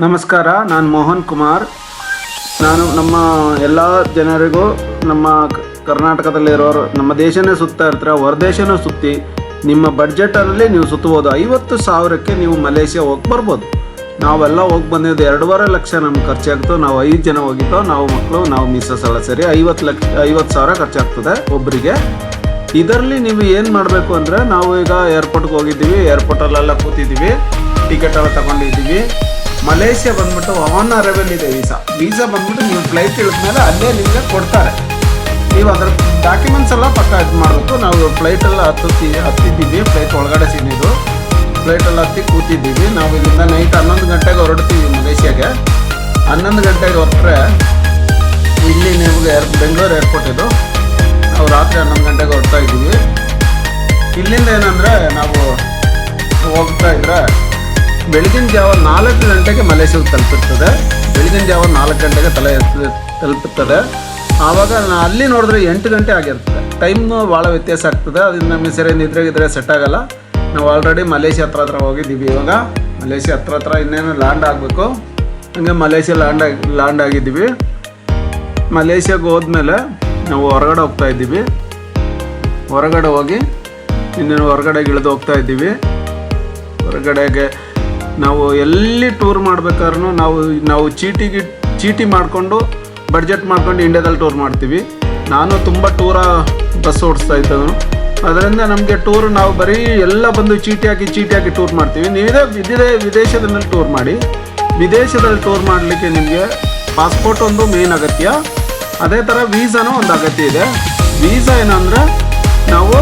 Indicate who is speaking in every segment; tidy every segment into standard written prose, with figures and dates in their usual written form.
Speaker 1: ನಮಸ್ಕಾರ, ನಾನು ಮೋಹನ್ ಕುಮಾರ್. ನಾನು ನಮ್ಮ ಎಲ್ಲ ಜನರಿಗೂ ನಮ್ಮ ಕರ್ನಾಟಕದಲ್ಲಿರೋರು ನಮ್ಮ ದೇಶನೇ ಸುತ್ತಾ ಇರ್ತಾರೆ, ಹೊರದೇಶನೂ ಸುತ್ತಿ ನಿಮ್ಮ ಬಡ್ಜೆಟಲ್ಲಿ ನೀವು ಸುತ್ತಬೋದು. 50,000ಕ್ಕೆ ನೀವು ಮಲೇಷ್ಯಾ ಹೋಗಿ ಬರ್ಬೋದು. ನಾವೆಲ್ಲ ಹೋಗಿ ಬಂದಿದ್ದು 2.5 ಲಕ್ಷ ನಮ್ಗೆ ಖರ್ಚಾಗ್ತು. ನಾವು 5 ಜನ ಹೋಗಿದ್ದೋ, ನಾವು ಮಕ್ಕಳು, ನಾವು ಮಿಸ್ಸಸ್ ಎಲ್ಲ ಸೇರಿ 50,000 ಖರ್ಚಾಗ್ತದೆ ಒಬ್ಬರಿಗೆ. ಇದರಲ್ಲಿ ನೀವು ಏನು ಮಾಡಬೇಕು ಅಂದರೆ, ನಾವು ಈಗ ಏರ್ಪೋರ್ಟ್ಗೆ ಹೋಗಿದ್ದೀವಿ, ಏರ್ಪೋರ್ಟಲ್ಲೆಲ್ಲ ಕೂತಿದ್ದೀವಿ, ಟಿಕೆಟ್ ಎಲ್ಲ ತಗೊಂಡಿದ್ದೀವಿ. ಮಲೇಷ್ಯಾ ಬಂದ್ಬಿಟ್ಟು ಆನ್ ಅರೈವಲ್ ಇದೆ ವೀಸಾ ಬಂದ್ಬಿಟ್ಟು ನೀವು ಫ್ಲೈಟ್ ಇಳಿದ್ಮೇಲೆ ಅಲ್ಲೇ ನಿಮಗೆ ಕೊಡ್ತಾರೆ. ನೀವು ಅದರ ಡಾಕ್ಯುಮೆಂಟ್ಸ್ ಎಲ್ಲ ಪಕ್ಕ ಇದು ಮಾಡಬೇಕು. ನಾವು ಫ್ಲೈಟೆಲ್ಲ ಹತ್ತಿದ್ದೀವಿ, ಫ್ಲೈಟ್ ಒಳಗಡೆ ಸೀನಿದು ಫ್ಲೈಟೆಲ್ಲ ಹತ್ತಿ ಕೂತಿದ್ದೀವಿ. ನಾವು ಇಲ್ಲಿಂದ ನೈಟ್ 11 ಗಂಟೆಗೆ ಹೊರಡ್ತೀವಿ ಮಲೇಷ್ಯಾಗೆ. 11 ಗಂಟೆಗೆ ಹೊರಟ್ರೆ ಇಲ್ಲಿ ನಿಮಗೆ ಬೆಂಗಳೂರು ಏರ್ಪೋರ್ಟ್ ಇದು. ನಾವು ರಾತ್ರಿ 11 ಗಂಟೆಗೆ ಹೊರಡ್ತಾ ಇದ್ದೀವಿ. ಇಲ್ಲಿಂದ ಏನಂದರೆ ನಾವು ಹೋಗ್ತಾ ಇದ್ರೆ ಬೆಳಗಿನ ಜಾವ 4 ಗಂಟೆಗೆ ಮಲೇಷ್ಯಾಗೆ ತಲುಪಿರ್ತದೆ. ಬೆಳಗಿನ ಜಾವ 4 ಗಂಟೆಗೆ ತಲುಪುತ್ತದೆ. ಆವಾಗ ಅಲ್ಲಿ ನೋಡಿದ್ರೆ 8 ಗಂಟೆ ಆಗಿರ್ತದೆ. ಟೈಮ್ನು ಭಾಳ ವ್ಯತ್ಯಾಸ ಆಗ್ತದೆ. ಅದರಿಂದ ನಮಗೆ ಸರಿ ನಿದ್ರೆಗಿದ್ರೆ ಸೆಟ್ ಆಗೋಲ್ಲ. ನಾವು ಆಲ್ರೆಡಿ ಮಲೇಷ್ಯಾ ಹತ್ರ ಹೋಗಿದ್ದೀವಿ. ಇವಾಗ ಮಲೇಷ್ಯಾ ಹತ್ರ ಇನ್ನೇನು ಲ್ಯಾಂಡ್ ಆಗಬೇಕು. ಹಂಗೆ ಮಲೇಷ್ಯಾ ಲ್ಯಾಂಡ್ ಆಗಿದ್ದೀವಿ. ಮಲೇಷ್ಯಾಗೆ ಹೋದ್ಮೇಲೆ ನಾವು ಹೊರಗಡೆ ಹೋಗ್ತಾ ಇದ್ದೀವಿ. ಹೊರಗಡೆ ಹೋಗಿ ಇನ್ನೇನು ಹೊರಗಡೆಗೆ ಇಳಿದು ಹೋಗ್ತಾ ಇದ್ದೀವಿ. ಹೊರಗಡೆಗೆ ನಾವು ಎಲ್ಲಿ ಟೂರ್ ಮಾಡ್ಬೇಕಾದ್ರೂ ನಾವು ಚೀಟಿ ಮಾಡಿಕೊಂಡು ಬಡ್ಜೆಟ್ ಮಾಡ್ಕೊಂಡು ಇಂಡಿಯಾದಲ್ಲಿ ಟೂರ್ ಮಾಡ್ತೀವಿ. ನಾನು ತುಂಬ ಬಸ್ ಓಡಿಸ್ತಾ ಇದ್ದವನು. ಅದರಿಂದ ನಮಗೆ ಟೂರ್ ನಾವು ಬರೀ ಎಲ್ಲ ಬಂದು ಚೀಟಿ ಹಾಕಿ ಟೂರ್ ಮಾಡ್ತೀವಿ. ನೀವೇ ವಿದೇಶದಲ್ಲಿ ಟೂರ್ ಮಾಡಿ. ವಿದೇಶದಲ್ಲಿ ಟೂರ್ ಮಾಡಲಿಕ್ಕೆ ನಿಮಗೆ ಪಾಸ್ಪೋರ್ಟ್ ಒಂದು ಮೇನ್ ಅಗತ್ಯ. ಅದೇ ಥರ ವೀಸಾನೂ ಒಂದು ಅಗತ್ಯ ಇದೆ. ವೀಸಾ ಏನಂದರೆ ನಾವು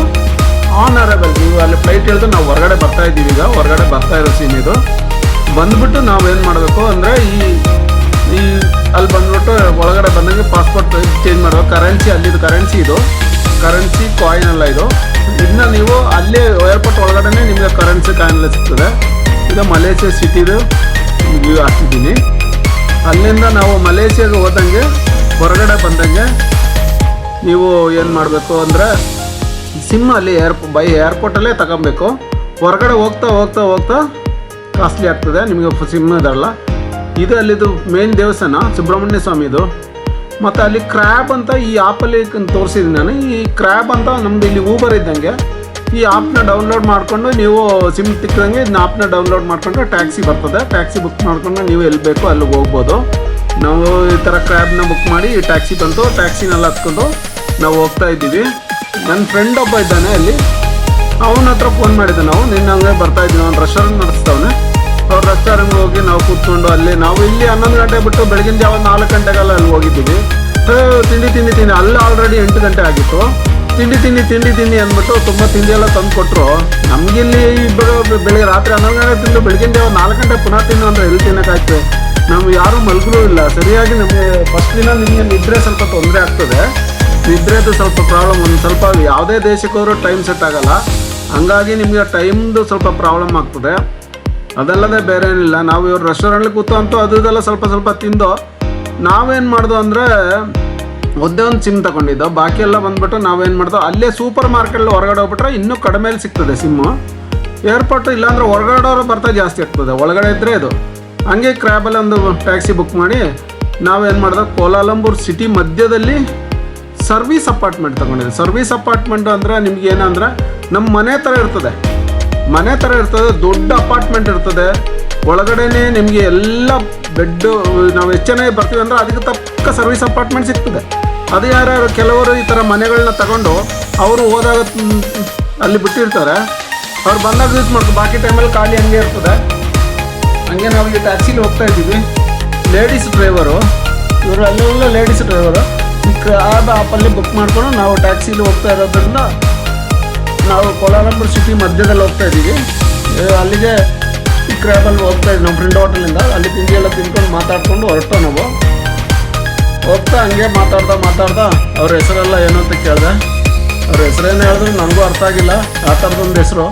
Speaker 1: ಆನ್ ಅರೈವಲ್, ನೀವು ಅಲ್ಲಿ ಫ್ಲೈಟ್ ಇಳಿದು ನಾವು ಹೊರಗಡೆ ಬರ್ತಾ ಇದ್ದೀವಿ. ಈಗ ಹೊರಗಡೆ ಬರ್ತಾ ಇರೋ ಸೀನ್ ಇದು. ಬಂದ್ಬಿಟ್ಟು ನಾವೇನು ಮಾಡಬೇಕು ಅಂದರೆ ಈ ಅಲ್ಲಿ ಬಂದ್ಬಿಟ್ಟು ಒಳಗಡೆ ಬಂದಂಗೆ ಪಾಸ್ಪೋರ್ಟ್ ಚೇಂಜ್ ಮಾಡಬೇಕು. ಅಲ್ಲಿದು ಕರೆನ್ಸಿ ಕಾಯಿನ್ ಎಲ್ಲ ಇದು. ಇನ್ನು ನೀವು ಅಲ್ಲೇ ಏರ್ಪೋರ್ಟ್ ಒಳಗಡೆ ನಿಮಗೆ ಕರೆನ್ಸಿ ಕಾಯಿನ್ ಎಲ್ಲ ಸಿಗ್ತದೆ. ಈಗ ಮಲೇಷ್ಯಾ ಸಿಟಿದು ವ್ಯೂ ಹಾಕ್ತಿದ್ದೀನಿ. ಅಲ್ಲಿಂದ ನಾವು ಮಲೇಷ್ಯಾಗೆ ಹೋದಂಗೆ ಹೊರಗಡೆ ಬಂದಂಗೆ ನೀವು ಏನು ಮಾಡಬೇಕು ಅಂದರೆ ಸಿಮ್ ಅಲ್ಲಿ ಏರ್ಪೋರ್ಟಲ್ಲೇ ತಗೊಬೇಕು. ಹೊರಗಡೆ ಹೋಗ್ತಾ ಕಾಸ್ಟ್ಲಿ ಆಗ್ತದೆ ನಿಮಗೆ. ಸಿಮ್ ಇದಲ್ಲ, ಇದು ಅಲ್ಲಿದು ಮೇನ್ ದೇವಸ್ಥಾನ ಸುಬ್ರಹ್ಮಣ್ಯ ಸ್ವಾಮಿದು. ಮತ್ತು ಅಲ್ಲಿ ಕ್ರ್ಯಾಬ್ ಅಂತ ಈ ಆ್ಯಪಲ್ಲಿ ತೋರಿಸಿದ್ದೀನಿ ನಾನು. ಈ ಕ್ರ್ಯಾಬ್ ಅಂತ ನಮ್ಮದು ಇಲ್ಲಿ ಊಬರ್ ಇದ್ದಂಗೆ. ಈ ಆ್ಯಪ್ನ ಡೌನ್ಲೋಡ್ ಮಾಡಿಕೊಂಡು ನೀವು ಸಿಮ್ ತಿಕ್ಕದಂಗೆ ಇದನ್ನ ಆ್ಯಪ್ನ ಡೌನ್ಲೋಡ್ ಮಾಡಿಕೊಂಡ್ರೆ ಟ್ಯಾಕ್ಸಿ ಬರ್ತದೆ. ಟ್ಯಾಕ್ಸಿ ಬುಕ್ ಮಾಡಿಕೊಂಡು ನೀವು ಎಲ್ಲಿ ಬೇಕೋ ಅಲ್ಲಿಗೆ ಹೋಗ್ಬೋದು. ನಾವು ಈ ಥರ ಕ್ರ್ಯಾಬ್ನ ಬುಕ್ ಮಾಡಿ ಟ್ಯಾಕ್ಸಿ ಬಂತು. ಟ್ಯಾಕ್ಸಿನೆಲ್ಲ ಹತ್ಕೊಂಡು ನಾವು ಹೋಗ್ತಾ ಇದ್ದೀವಿ. ನನ್ನ ಫ್ರೆಂಡ್ ಒಬ್ಬ ಇದ್ದಾನೆ ಅಲ್ಲಿ, ಅವನ ಹತ್ರ ಫೋನ್ ಮಾಡಿದ್ದೆ. ನಾವು ನಿನ್ನ ಹಂಗೆ ಬರ್ತಾ ಇದ್ದೀವಿ. ಅವ್ನು ರೆಸ್ಟೋರೆಂಟ್ ನಡೆಸ್ತವನೆ. ಅವ್ರ ರೆಸ್ಟೋರೆಂಟ್ಗೆ ಹೋಗಿ ನಾವು ಕೂತ್ಕೊಂಡು ಅಲ್ಲಿ ನಾವು ಇಲ್ಲಿ 11 ಗಂಟೆ ಬಿಟ್ಟು ಬೆಳಗಿನ ಜಾವ 4 ಗಂಟೆಗೆಲ್ಲ ಅಲ್ಲಿ ಹೋಗಿದ್ದೀವಿ. ತಿಂಡಿ ಅಲ್ಲಿ ಆಲ್ರೆಡಿ 8 ಗಂಟೆ ಆಗಿತ್ತು. ತಿಂಡಿ ಅಂದ್ಬಿಟ್ಟು ತುಂಬ ತಿಂಡಿ ಎಲ್ಲ ತಂದು ಕೊಟ್ಟರು. ನಮಗಿಲ್ಲಿ ಬೆಳಿಗ್ಗೆ ರಾತ್ರಿ 11 ಗಂಟೆ ತಿಂದು ಬೆಳಗಿನ ಜಾವ 4 ಗಂಟೆ ಪುನಃ ತಿನ್ನು ಅಂದರೆ ಎಲ್ಲಿ ತಿನ್ನೋಕ್ಕಾಗ್ತದೆ? ನಮ್ಗೆ ಯಾರೂ ಮಲಗಲೂ ಇಲ್ಲ ಸರಿಯಾಗಿ. ನಮಗೆ ಫಸ್ಟ್ ದಿನ ನಿಮಗೆ ನಿದ್ರೆ ಸ್ವಲ್ಪ ತೊಂದರೆ ಆಗ್ತದೆ. ನಿದ್ರೆದು ಸ್ವಲ್ಪ ಪ್ರಾಬ್ಲಮ್. ಒಂದು ಸ್ವಲ್ಪ ಯಾವುದೇ ದೇಶಕ್ಕೋದ್ರೂ ಟೈಮ್ ಸೆಟ್ ಆಗೋಲ್ಲ. ಹಂಗಾಗಿ ನಿಮಗೆ ಟೈಮ್ದು ಸ್ವಲ್ಪ ಪ್ರಾಬ್ಲಮ್ ಆಗ್ತದೆ. ಅದಲ್ಲದೆ ಬೇರೆ ಏನಿಲ್ಲ. ನಾವು ಇವ್ರು ರೆಸ್ಟೋರೆಂಟ್ಲಿ ಕೂತು ಅಂತೂ ಅದೆಲ್ಲ ಸ್ವಲ್ಪ ತಿಂದು ನಾವೇನು ಮಾಡ್ದು ಅಂದರೆ ಒಂದೇ ಒಂದು ಸಿಮ್ ತಗೊಂಡಿದ್ದು. ಬಾಕಿ ಎಲ್ಲ ಬಂದುಬಿಟ್ಟು ನಾವೇನು ಮಾಡ್ದೋ ಅಲ್ಲೇ ಸೂಪರ್ ಮಾರ್ಕೆಟಲ್ಲಿ ಹೊರಗಡೆ ಹೋಗ್ಬಿಟ್ರೆ ಇನ್ನೂ ಕಡಿಮೆಯಲ್ಲಿ ಸಿಗ್ತದೆ ಸಿಮ್ಮು. ಏರ್ಪೋರ್ಟ್ ಇಲ್ಲಾಂದರೆ ಹೊರಗಡೆ ಬರ್ತಾ ಜಾಸ್ತಿ ಆಗ್ತದೆ, ಒಳಗಡೆ ಇದ್ದರೆ ಇದು. ಹಂಗೆ ಕ್ರ್ಯಾಬಲ್ಲಿ ಒಂದು ಟ್ಯಾಕ್ಸಿ ಬುಕ್ ಮಾಡಿ ನಾವೇನು ಮಾಡ್ದೋ ಕೋಲಾಲಂಪುರ್ ಸಿಟಿ ಮಧ್ಯದಲ್ಲಿ ಸರ್ವಿಸ್ ಅಪಾರ್ಟ್ಮೆಂಟ್ ತೊಗೊಂಡಿದ್ದೆ. ಸರ್ವಿಸ್ ಅಪಾರ್ಟ್ಮೆಂಟು ಅಂದರೆ ನಿಮ್ಗೆ ಏನಂದರೆ ನಮ್ಮ ಮನೆ ಥರ ಇರ್ತದೆ. ದೊಡ್ಡ ಅಪಾರ್ಟ್ಮೆಂಟ್ ಇರ್ತದೆ. ಒಳಗಡೆನೇ ನಿಮಗೆ ಎಲ್ಲ ಬೆಡ್ಡು, ನಾವು ಎಷ್ಟು ಜನ ಬರ್ತೀವಿ ಅಂದರೆ ಅದಕ್ಕೆ ತಕ್ಕ ಸರ್ವಿಸ್ ಅಪಾರ್ಟ್ಮೆಂಟ್ ಸಿಗ್ತದೆ. ಅದು ಯಾರ್ಯಾರು ಕೆಲವರು ಈ ಥರ ಮನೆಗಳನ್ನ ತಗೊಂಡು ಅವರು ಹೋದಾಗ ಅಲ್ಲಿ ಬಿಟ್ಟಿರ್ತಾರೆ. ಅವ್ರು ಬಂದಾಗ ಯೂಸ್ ಮಾಡ್ತಾರೆ. ಬಾಕಿ ಟೈಮಲ್ಲಿ ಖಾಲಿ ಹಂಗೆ ಇರ್ತದೆ. ಹಂಗೆ ನಾವು ಇಲ್ಲಿ ಟ್ಯಾಕ್ಸಿಲಿ ಹೋಗ್ತಾ ಇದ್ದೀವಿ. ಲೇಡೀಸ್ ಡ್ರೈವರು ಇವರು, ಅಲ್ಲೆಲ್ಲ ಲೇಡೀಸ್ ಡ್ರೈವರು. ಈ ಕ್ಯಾಬ್ ಆ್ಯಪಲ್ಲಿ ಬುಕ್ ಮಾಡಿಕೊಂಡು ನಾವು ಟ್ಯಾಕ್ಸಿಲಿ ಹೋಗ್ತಾ ಇರೋದ್ರಿಂದ ನಾವು ಕೋಲಾಲಂಪುರ್ ಸಿಟಿ ಮಧ್ಯದಲ್ಲಿ ಹೋಗ್ತಾ ಇದ್ದೀವಿ. ಅಲ್ಲಿಗೆ ಈ ಕ್ಯಾಬಲ್ಲಿ ಹೋಗ್ತಾ ಇದ್ದೀವಿ. ನಮ್ಮ ಫ್ರೆಂಡ್ ಹೋಟೆಲಿಂದ ಅಲ್ಲಿ ತಿಂಡಿ ಎಲ್ಲ ತಿನ್ಕೊಂಡು ಮಾತಾಡ್ಕೊಂಡು ಹೊರಟೋ. ನಾವು ಹೋಗ್ತಾ ಹಂಗೆ ಮಾತಾಡ್ದ ಅವ್ರ ಹೆಸರೆಲ್ಲ ಏನು ಅಂತ ಕೇಳಿದೆ. ಅವ್ರ ಹೆಸರೇನು ಹೇಳಿದ್ರು ನನಗೂ ಅರ್ಥ ಆಗಿಲ್ಲ. ಆ ಥರದೊಂದು ಹೆಸರು.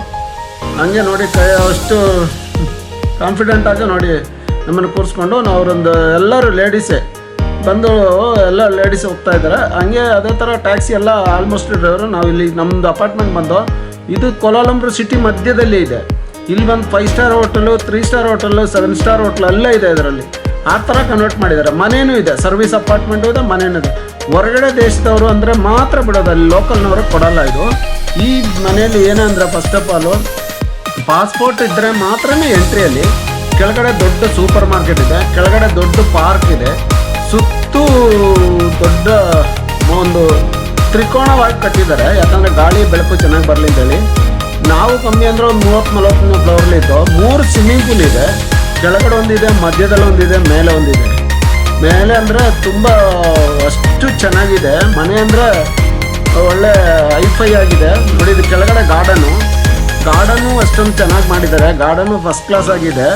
Speaker 1: ಹಂಗೆ ನೋಡಿ ಅಷ್ಟು ಕಾನ್ಫಿಡೆಂಟಾಗಿ ನೋಡಿ ನಮ್ಮನ್ನು ಕೂರಿಸ್ಕೊಂಡು ಅವರೊಂದು ಎಲ್ಲರೂ ಲೇಡೀಸೇ ಬಂದು ಎಲ್ಲ ಲೇಡೀಸ್ ಹೋಗ್ತಾ ಇದ್ದಾರೆ. ಹಂಗೆ ಅದೇ ಥರ ಟ್ಯಾಕ್ಸಿ ಎಲ್ಲ ಆಲ್ಮೋಸ್ಟ್ ಡ್ರೈವರು. ನಾವು ಇಲ್ಲಿ ನಮ್ಮದು ಅಪಾರ್ಟ್ಮೆಂಟ್ ಬಂದು ಇದು ಕೋಲಾಲಂಪುರ್ ಸಿಟಿ ಮಧ್ಯದಲ್ಲಿ ಇದೆ. ಇಲ್ಲಿ ಬಂದು 5 star hotel, 3 star hotel, 7 star hotel ಎಲ್ಲ ಇದೆ ಇದರಲ್ಲಿ. ಆ ಥರ ಕನ್ವರ್ಟ್ ಮಾಡಿದ್ದಾರೆ. ಮನೇನೂ ಇದೆ, ಸರ್ವಿಸ್ ಅಪಾರ್ಟ್ಮೆಂಟು ಇದೆ, ಮನೇನೂ ಇದೆ. ಹೊರಗಡೆ ದೇಶದವರು ಅಂದರೆ ಮಾತ್ರ ಬಿಡೋದು, ಅಲ್ಲಿ ಲೋಕಲ್ನವ್ರಿಗೆ ಕೊಡಲ್ಲ ಇದು. ಈ ಮನೆಯಲ್ಲಿ ಏನಂದ್ರೆ ಫಸ್ಟ್ ಆಫ್ ಆಲು ಪಾಸ್ಪೋರ್ಟ್ ಇದ್ದರೆ ಮಾತ್ರನೇ ಎಂಟ್ರಿಯಲ್ಲಿ. ಕೆಳಗಡೆ ದೊಡ್ಡ ಸೂಪರ್ ಮಾರ್ಕೆಟ್ ಇದೆ, ಕೆಳಗಡೆ ದೊಡ್ಡ ಪಾರ್ಕ್ ಇದೆ, ಸುತ್ತೂ ದೊಡ್ಡ ಒಂದು ತ್ರಿಕೋಣವಾಗಿ ಕಟ್ಟಿದ್ದಾರೆ. ಯಾಕಂದರೆ ಗಾಳಿ ಬೆಳಕು ಚೆನ್ನಾಗಿ ಬರಲಿ ಅಂತೇಳಿ. ನಾವು ಕಮ್ಮಿ ಅಂದರೆ ಒಂದು 30-40 ಫ್ಲೋರ್ಲಿದ್ದು 3 ಸ್ವಿಮ್ಮಿಂಗ್ ಪೂಲ್ ಇದೆ. ಕೆಳಗಡೆ ಒಂದಿದೆ, ಮಧ್ಯದಲ್ಲಿ ಒಂದಿದೆ, ಮೇಲೆ ಒಂದಿದೆ. ಮೇಲೆ ಅಂದರೆ ತುಂಬ ಅಷ್ಟು ಚೆನ್ನಾಗಿದೆ ಮನೆ, ಅಂದರೆ ಒಳ್ಳೆ ಹೈಫೈ ಆಗಿದೆ ನೋಡಿ. ಇದು ಕೆಳಗಡೆ ಗಾರ್ಡನ್ನು ಅಷ್ಟೊಂದು ಚೆನ್ನಾಗಿ ಮಾಡಿದ್ದಾರೆ. ಗಾರ್ಡನ್ನು ಫಸ್ಟ್ ಕ್ಲಾಸ್ ಆಗಿದೆ.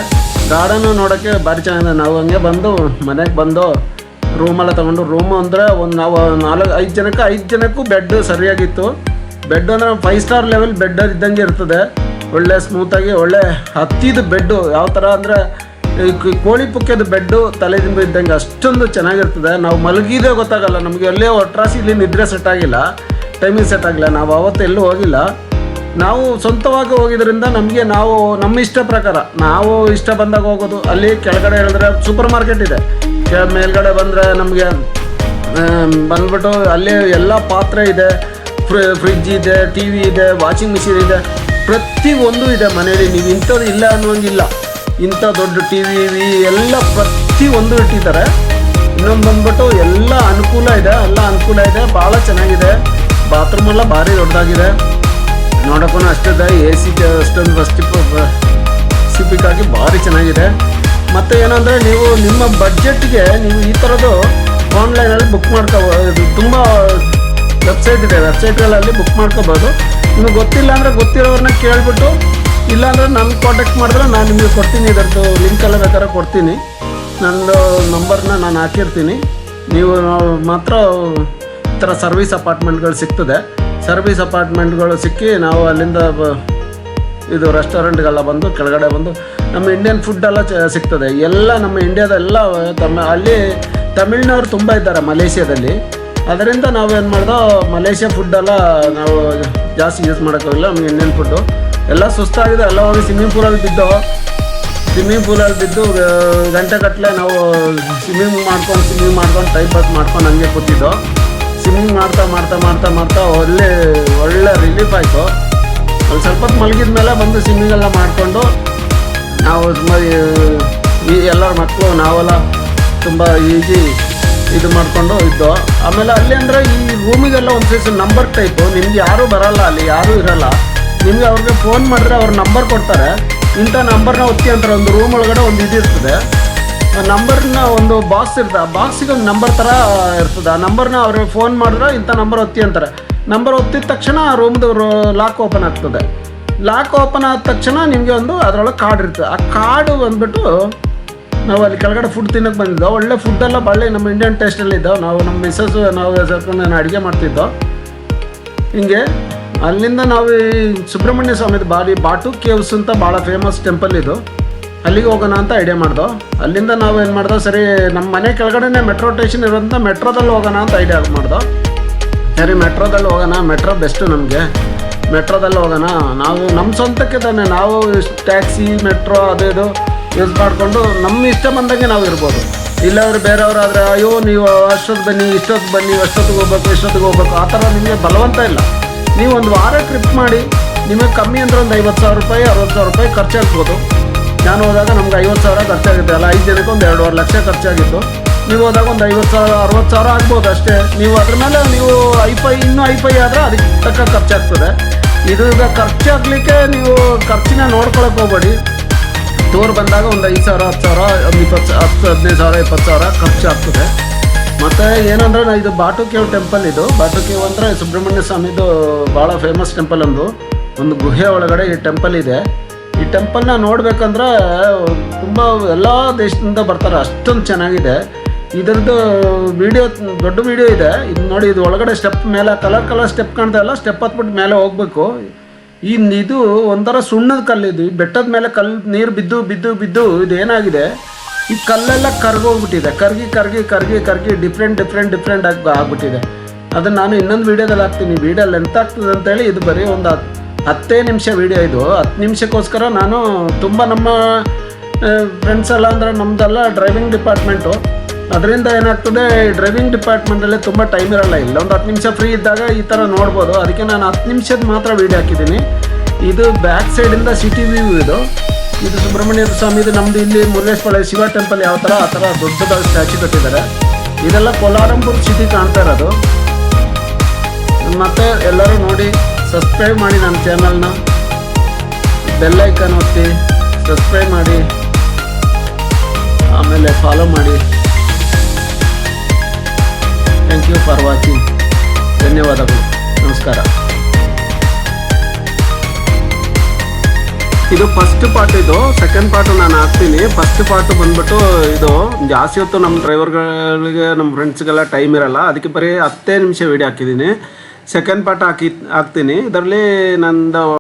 Speaker 1: ಗಾರ್ಡನ್ನು ನೋಡೋಕ್ಕೆ ಭಾರಿ ಚೆನ್ನಾಗಿದೆ. ನಾವು ಹಂಗೆ ಬಂದು ಮನೆಗೆ ಬಂದು ರೂಮೆಲ್ಲ ತೊಗೊಂಡು, ರೂಮು ಅಂದರೆ ಒಂದು ನಾವು 5 ಜನಕ್ಕೂ ಬೆಡ್ ಸರಿಯಾಗಿತ್ತು. ಬೆಡ್ ಅಂದರೆ 5 ಸ್ಟಾರ್ ಲೆವೆಲ್ ಬೆಡ್ ಇದ್ದಂಗೆ ಇರ್ತದೆ. ಒಳ್ಳೆ ಸ್ಮೂತಾಗಿ ಒಳ್ಳೆ ಹತ್ತಿದ ಬೆಡ್ಡು, ಯಾವ ಥರ ಅಂದರೆ ಕೋಳಿ ಪುಕ್ಕದ ಬೆಡ್ಡು ತಲೆದಿಂಬು ಇದ್ದಂಗೆ ಅಷ್ಟೊಂದು ಚೆನ್ನಾಗಿರ್ತದೆ. ನಾವು ಮಲಗಿದೇ ಗೊತ್ತಾಗಲ್ಲ ನಮಗೆ. ಎಲ್ಲೇ ಒಟ್ರಾಸಿ ಇಲ್ಲಿ ನಿದ್ರೆ ಸೆಟ್ ಆಗಿಲ್ಲ, ಟೈಮಿಂಗ್ ಸೆಟ್ ಆಗಿಲ್ಲ. ನಾವು ಅವತ್ತು ಎಲ್ಲೂ ಹೋಗಿಲ್ಲ, ನಾವು ಸ್ವಂತವಾಗಿ ಹೋಗಿದ್ದರಿಂದ ನಮಗೆ ನಮ್ಮ ಇಷ್ಟ ಪ್ರಕಾರ ನಾವು ಇಷ್ಟ ಬಂದಾಗ ಹೋಗೋದು. ಅಲ್ಲಿ ಕೆಳಗಡೆ ಹೇಳಿದ್ರೆ ಸೂಪರ್ ಮಾರ್ಕೆಟ್ ಇದೆ, ಮೇಲ್ಗಡೆ ಬಂದರೆ ನಮಗೆ ಬಂದ್ಬಿಟ್ಟು ಅಲ್ಲಿ ಎಲ್ಲ ಪಾತ್ರೆ ಇದೆ, ಫ್ರಿಜ್ ಇದೆ, ಟಿ ವಿ ಇದೆ, ವಾಷಿಂಗ್ ಮಿಷಿನ್ ಇದೆ, ಪ್ರತಿಯೊಂದು ಇದೆ ಮನೇಲಿ. ನೀವು ಇಂಥದ್ದು ಇಲ್ಲ ಅನ್ನೋಂಗಿಲ್ಲ. ಇಂಥ ದೊಡ್ಡ ಟಿ ವಿ ಎಲ್ಲ ಪ್ರತಿಯೊಂದು ಇಟ್ಟಿದ್ದಾರೆ. ಇನ್ನೊಂದು ಬಂದ್ಬಿಟ್ಟು ಎಲ್ಲ ಅನುಕೂಲ ಇದೆ, ಭಾಳ ಚೆನ್ನಾಗಿದೆ. ಬಾತ್ರೂಮ್ ಎಲ್ಲ ಭಾರಿ ದೊಡ್ಡದಾಗಿದೆ, ನೋಡೋಕ್ಕೂ ಅಷ್ಟಿದೆ. ಎ ಸಿ ಅಷ್ಟೊಂದು ಸಿಪಿಕ್ಕಾಗಿ ಭಾರಿ ಚೆನ್ನಾಗಿದೆ. ಮತ್ತು ಏನಂದರೆ ನೀವು ನಿಮ್ಮ ಬಡ್ಜೆಟ್ಗೆ ನೀವು ಈ ಥರದ್ದು ಆನ್ಲೈನಲ್ಲಿ ಬುಕ್ ಮಾಡ್ಕೋಬೋದು. ತುಂಬ ವೆಬ್ಸೈಟ್ ಇದೆ, ವೆಬ್ಸೈಟ್ಗಳಲ್ಲಿ ಬುಕ್ ಮಾಡ್ಕೋಬೋದು. ನಿಮಗೆ ಗೊತ್ತಿಲ್ಲ ಅಂದರೆ ಗೊತ್ತಿರೋರನ್ನ ಕೇಳಿಬಿಟ್ಟು, ಇಲ್ಲಾಂದರೆ ನನ್ನ ಕಾಂಟ್ಯಾಕ್ಟ್ ಮಾಡಿದ್ರೆ ನಾನು ನಿಮಗೆ ಕೊಡ್ತೀನಿ. ಇದರದ್ದು ಲಿಂಕೆಲ್ಲ ಬೇಕಾದ್ರೆ ಕೊಡ್ತೀನಿ. ನನ್ನದು ನಂಬರ್ನ ನಾನು ಹಾಕಿರ್ತೀನಿ. ನೀವು ಮಾತ್ರ ಈ ಥರ ಸರ್ವಿಸ್ ಅಪಾರ್ಟ್ಮೆಂಟ್ಗಳು ಸಿಗ್ತದೆ. ಸರ್ವಿಸ್ ಅಪಾರ್ಟ್ಮೆಂಟ್ಗಳು ಸಿಕ್ಕಿ ನಾವು ಅಲ್ಲಿಂದ ಇದು ರೆಸ್ಟೋರೆಂಟ್ಗೆಲ್ಲ ಬಂದು ಕೆಳಗಡೆ ಬಂದು ನಮ್ಮ ಇಂಡಿಯನ್ ಫುಡ್ಡೆಲ್ಲ ಸಿಗ್ತದೆ. ಎಲ್ಲ ನಮ್ಮ ಇಂಡಿಯಾದ ಎಲ್ಲ ಅಲ್ಲಿ ತಮಿಳ್ನವ್ರು ತುಂಬ ಇದ್ದಾರೆ ಮಲೇಷ್ಯಾದಲ್ಲಿ. ಅದರಿಂದ ನಾವೇನು ಮಾಡ್ದೋ ಮಲೇಷ್ಯಾ ಫುಡ್ಡೆಲ್ಲ ನಾವು ಜಾಸ್ತಿ ಯೂಸ್ ಮಾಡೋಕ್ಕಾಗಿಲ್ಲ. ನಮಗೆ ಇಂಡಿಯನ್ ಫುಡ್ಡು ಎಲ್ಲ ಸುಸ್ತಾಗಿದೆ. ಎಲ್ಲ ಹೋಗಿ ಸ್ವಿಮ್ಮಿಂಗ್ ಪೂಲಲ್ಲಿ ಬಿದ್ದು ಗಂಟೆಗಟ್ಟಲೆ ನಾವು ಸ್ವಿಮ್ಮಿಂಗ್ ಮಾಡ್ಕೊಂಡು ಟೈಮ್ ಪಾಸ್ ಮಾಡ್ಕೊಂಡು ಹಂಗೆ ಕೂತಿದ್ದೋ. ಸ್ವಿಮ್ಮಿಂಗ್ ಮಾಡ್ತಾ ಒಳ್ಳೆ ರಿಲೀಫ್ ಆಯಿತು. ಅಲ್ಲಿ ಸ್ವಲ್ಪ ಹೊತ್ತು ಮಲಗಿದ ಮೇಲೆ ಬಂದು ಸ್ವಿಮ್ಮಿಂಗೆಲ್ಲ ಮಾಡಿಕೊಂಡು ನಾವು ತುಂಬ ಎಲ್ಲರ ಮಕ್ಕಳು ನಾವೆಲ್ಲ ತುಂಬ ಈಜಿ ಇದು ಮಾಡಿಕೊಂಡು ಇದ್ದೋ. ಆಮೇಲೆ ಅಲ್ಲಿ ಅಂದರೆ ಈ ರೂಮಿಗೆಲ್ಲ ಒಂದು ನಂಬರ್ ಟೈಪು, ನಿಮ್ಗೆ ಯಾರೂ ಬರೋಲ್ಲ, ಅಲ್ಲಿ ಯಾರೂ ಇರೋಲ್ಲ. ನಿಮಗೆ ಅವ್ರಿಗೆ ಫೋನ್ ಮಾಡಿದ್ರೆ ಅವ್ರ ನಂಬರ್ ಕೊಡ್ತಾರೆ. ಇಂಥ ನಂಬರ್ನ ಒತ್ತಿ ಅಂತಾರೆ. ಒಂದು ರೂಮ್ ಒಳಗಡೆ ಒಂದು ಇದು ಇರ್ತದೆ, ಆ ನಂಬರ್ನ ಒಂದು ಬಾಕ್ಸ್ ಇರ್ತದೆ. ಆ ಬಾಕ್ಸಿಗೆ ಒಂದು ನಂಬರ್ ಥರ ಇರ್ತದೆ. ಆ ನಂಬರ್ನ ಅವ್ರಿಗೆ ಫೋನ್ ಮಾಡಿದ್ರೆ ಇಂಥ ನಂಬರ್ ಒತ್ತಿ ಅಂತಾರೆ. ನಂಬರ್ ಒತ್ತಿದ ತಕ್ಷಣ ಆ ರೂಮ್ದು ಲಾಕ್ ಓಪನ್ ಆಗ್ತದೆ. ಲಾಕ್ ಓಪನ್ ಆದ ತಕ್ಷಣ ನಿಮಗೆ ಒಂದು ಅದರೊಳಗೆ ಕಾರ್ಡ್ ಇರ್ತದೆ. ಆ ಕಾರ್ಡು ಬಂದುಬಿಟ್ಟು ನಾವು ಅಲ್ಲಿ ಕೆಳಗಡೆ ಫುಡ್ ತಿನ್ನೋಕ್ಕೆ ಬಂದಿದ್ದೋ. ಒಳ್ಳೆ ಫುಡ್ಡೆಲ್ಲ ಭಾಳ ನಮ್ಮ ಇಂಡಿಯನ್ ಟೇಸ್ಟಲ್ಲಿ ಇದ್ದೋ. ನಾವು ನಮ್ಮ ಮಿಸ್ಸಸ್ಸು ನಾವು ಸೇರ್ಕೊಂಡು ನಾನು ಅಡುಗೆ ಮಾಡ್ತಿದ್ದೋ. ಹಿಂಗೆ ಅಲ್ಲಿಂದ ನಾವು ಈ ಸುಬ್ರಹ್ಮಣ್ಯ ಸ್ವಾಮಿದು ಬಾಟು ಕೇವ್ಸ್ ಅಂತ ಭಾಳ ಫೇಮಸ್ ಟೆಂಪಲ್ ಇದು. ಅಲ್ಲಿಗೆ ಹೋಗೋಣ ಅಂತ ಐಡಿಯಾ ಮಾಡ್ದೋ. ಅಲ್ಲಿಂದ ನಾವು ಏನು ಮಾಡ್ದೋ, ಸರಿ ನಮ್ಮ ಮನೆ ಕೆಳಗಡೆನೇ ಮೆಟ್ರೋ ಸ್ಟೇಷನ್ ಇರೋದ್ರಿಂದ ಮೆಟ್ರೋದಲ್ಲಿ ಹೋಗೋಣ ಅಂತ ಐಡಿಯಾ ಮಾಡ್ದೋ. ಸರಿ ಮೆಟ್ರೋದಲ್ಲಿ ಹೋಗೋಣ, ಮೆಟ್ರೋ ಬೆಸ್ಟು ನಮಗೆ, ಮೆಟ್ರೋದಲ್ಲಿ ಹೋಗೋಣ. ನಾವು ನಮ್ಮ ಸ್ವಂತಕ್ಕೆ ತಾನೆ, ನಾವು ಟ್ಯಾಕ್ಸಿ ಮೆಟ್ರೋ ಅದು ಇದು ಯೂಸ್ ಮಾಡಿಕೊಂಡು ನಮ್ಮ ಇಷ್ಟ ಬಂದಂಗೆ ನಾವು ಇರ್ಬೋದು. ಇಲ್ಲವ್ರು ಬೇರೆಯವರಾದರೆ ಅಯ್ಯೋ ನೀವು ಅಷ್ಟೊತ್ತು ಬನ್ನಿ, ಅಷ್ಟೊತ್ತಿಗೆ ಹೋಗ್ಬೇಕು ಆ ಥರ ನಿಮಗೆ ಬಲವಂತ ಇಲ್ಲ. ನೀವು ಒಂದು ವಾರ ಟ್ರಿಪ್ ಮಾಡಿ ನಿಮಗೆ ಕಮ್ಮಿ ಅಂದರೆ ಒಂದು 50,000 ರೂಪಾಯಿ 60,000 ರೂಪಾಯಿ ಖರ್ಚಾಗ್ಬೋದು. ನಾನು ಹೋದಾಗ ನಮ್ಗೆ 50,000 ಖರ್ಚಾಗುತ್ತೆ ಅಲ್ಲ, 5 ಜನಕ್ಕೆ ಒಂದು 2.5 ಲಕ್ಷ ಖರ್ಚಾಗಿತ್ತು. ನೀವು ಹೋದಾಗ ಒಂದು 50,000 60,000 ಆಗ್ಬೋದು ಅಷ್ಟೇ. ನೀವು ಅದ್ರ ಮೇಲೆ ನೀವು ಇನ್ನೂ ಐಫೈ ಆದರೆ ಅದಕ್ಕೆ ತಕ್ಕ ಖರ್ಚಾಗ್ತದೆ. ಇದು ಈಗ ಖರ್ಚಾಗಲಿಕ್ಕೆ ನೀವು ಖರ್ಚಿನ ನೋಡ್ಕೊಳಕ್ಕೆ ಹೋಗ್ಬೇಡಿ. ಟೂರ್ ಬಂದಾಗ ಒಂದು 5,000 10,000 15,000 20,000 ಖರ್ಚಾಗ್ತದೆ. ಮತ್ತು ಏನಂದರೆ ಇದು ಬಾಟು ಕೇವ್ ಟೆಂಪಲ್. ಇದು ಬಾಟು ಕೇವ್ ಅಂದರೆ ಸುಬ್ರಹ್ಮಣ್ಯ ಸ್ವಾಮಿದು ಭಾಳ ಫೇಮಸ್ ಟೆಂಪಲ್. ಒಂದು ಗುಹೆ ಒಳಗಡೆ ಈ ಟೆಂಪಲ್ ಇದೆ. ಈ ಟೆಂಪಲ್ನ ನೋಡಬೇಕಂದ್ರೆ ತುಂಬ ಎಲ್ಲ ದೇಶದಿಂದ ಬರ್ತಾರೆ, ಅಷ್ಟೊಂದು ಚೆನ್ನಾಗಿದೆ. ಇದರದ್ದು ದೊಡ್ಡ ವೀಡಿಯೋ ಇದೆ. ಇದು ನೋಡಿ, ಇದು ಒಳಗಡೆ ಸ್ಟೆಪ್ ಮೇಲೆ ಕಲರ್ ಸ್ಟೆಪ್ ಕಾಣ್ತಾ ಇಲ್ಲ, ಸ್ಟೆಪ್ ಹತ್ಬಿಟ್ಟು ಮೇಲೆ ಹೋಗಬೇಕು. ಇದು ಒಂಥರ ಸುಣ್ಣದ ಕಲ್ಲಿದು. ಈ ಬೆಟ್ಟದ ಮೇಲೆ ನೀರು ಬಿದ್ದು ಇದು ಏನಾಗಿದೆ, ಈ ಕಲ್ಲೆಲ್ಲ ಕರ್ಗೋಗ್ಬಿಟ್ಟಿದೆ. ಕರ್ಗಿ ಡಿಫ್ರೆಂಟ್ ಆಗ್ಬಿಟ್ಟಿದೆ. ಅದನ್ನು ನಾನು ಇನ್ನೊಂದು ವೀಡಿಯೋದಲ್ಲಿ ಹಾಕ್ತೀನಿ. ವೀಡಿಯೋ ಲೆಂತ್ ಆಗ್ತದೆ ಅಂತೇಳಿ ಇದು ಬರೀ ಒಂದು 10 ನಿಮಿಷ ವೀಡಿಯೋ ಇದು. 10 ನಿಮಿಷಕ್ಕೋಸ್ಕರ ನಾನು ತುಂಬ ನಮ್ಮ ಫ್ರೆಂಡ್ಸ್ ಎಲ್ಲ ಅಂದರೆ ನಮ್ಮದೆಲ್ಲ ಡ್ರೈವಿಂಗ್ ಡಿಪಾರ್ಟ್ಮೆಂಟು. ಅದರಿಂದ ಏನಾಗ್ತದೆ, ಡ್ರೈವಿಂಗ್ ಡಿಪಾರ್ಟ್ಮೆಂಟಲ್ಲಿ ತುಂಬ ಟೈಮ್ ಇರೋಲ್ಲ. ಇಲ್ಲ ಒಂದು 10 ನಿಮಿಷ ಫ್ರೀ ಇದ್ದಾಗ ಈ ಥರ ನೋಡ್ಬೋದು. ಅದಕ್ಕೆ ನಾನು 10 ನಿಮಿಷದ ಮಾತ್ರ ವೀಡಿಯೋ ಹಾಕಿದ್ದೀನಿ. ಇದು ಬ್ಯಾಕ್ ಸೈಡಿಂದ ಸಿಟಿ ವ್ಯೂ ಇದು ಸುಬ್ರಹ್ಮಣ್ಯ ಸ್ವಾಮಿದು. ನಮ್ಮದು ಇಲ್ಲಿ ಮುರುಡೇಶ್ವರ ಶಿವ ಟೆಂಪಲ್ ಯಾವ ಥರ ಆ ಥರ ದೊಡ್ಡದಾದ ಸ್ಟ್ಯಾಚು ಕಟ್ಟಿದ್ದಾರೆ. ಇದೆಲ್ಲ ಕೋಲಾರಂಪುರ ಸಿಟಿ ಕಾಣ್ತಾ ಇರೋದು. ಮತ್ತು ಎಲ್ಲರೂ ನೋಡಿ ಸಬ್ಸ್ಕ್ರೈಬ್ ಮಾಡಿ ನನ್ನ ಚಾನಲ್ನ, ಬೆಲ್ ಐಕಾನ್ ಒತ್ತಿ ಸಬ್ಸ್ಕ್ರೈಬ್ ಮಾಡಿ, ಆಮೇಲೆ ಫಾಲೋ ಮಾಡಿ. Thank you for watching. ಧನ್ಯವಾದಗಳು. ನಮಸ್ಕಾರ. ಇದು ಫಸ್ಟ್ ಪಾರ್ಟ್. ಇದು ಸೆಕೆಂಡ್ ಪಾರ್ಟು ನಾನು ಹಾಕ್ತೀನಿ. ಫಸ್ಟ್ ಪಾರ್ಟು ಬಂದ್ಬಿಟ್ಟು ಇದು ಜಾಸ್ತಿ ಹೊತ್ತು ನಮ್ಮ ಡ್ರೈವರ್ಗಳಿಗೆ ನಮ್ಮ ಫ್ರೆಂಡ್ಸ್ಗೆಲ್ಲ ಟೈಮ್ ಇರಲ್ಲ. ಅದಕ್ಕೆ ಬರೀ 10 ನಿಮಿಷ ವೀಡಿಯೋ ಹಾಕಿದ್ದೀನಿ. ಸೆಕೆಂಡ್ ಪಾರ್ಟ್ ಹಾಕ್ತೀನಿ. ಇದರಲ್ಲಿ ನಂದು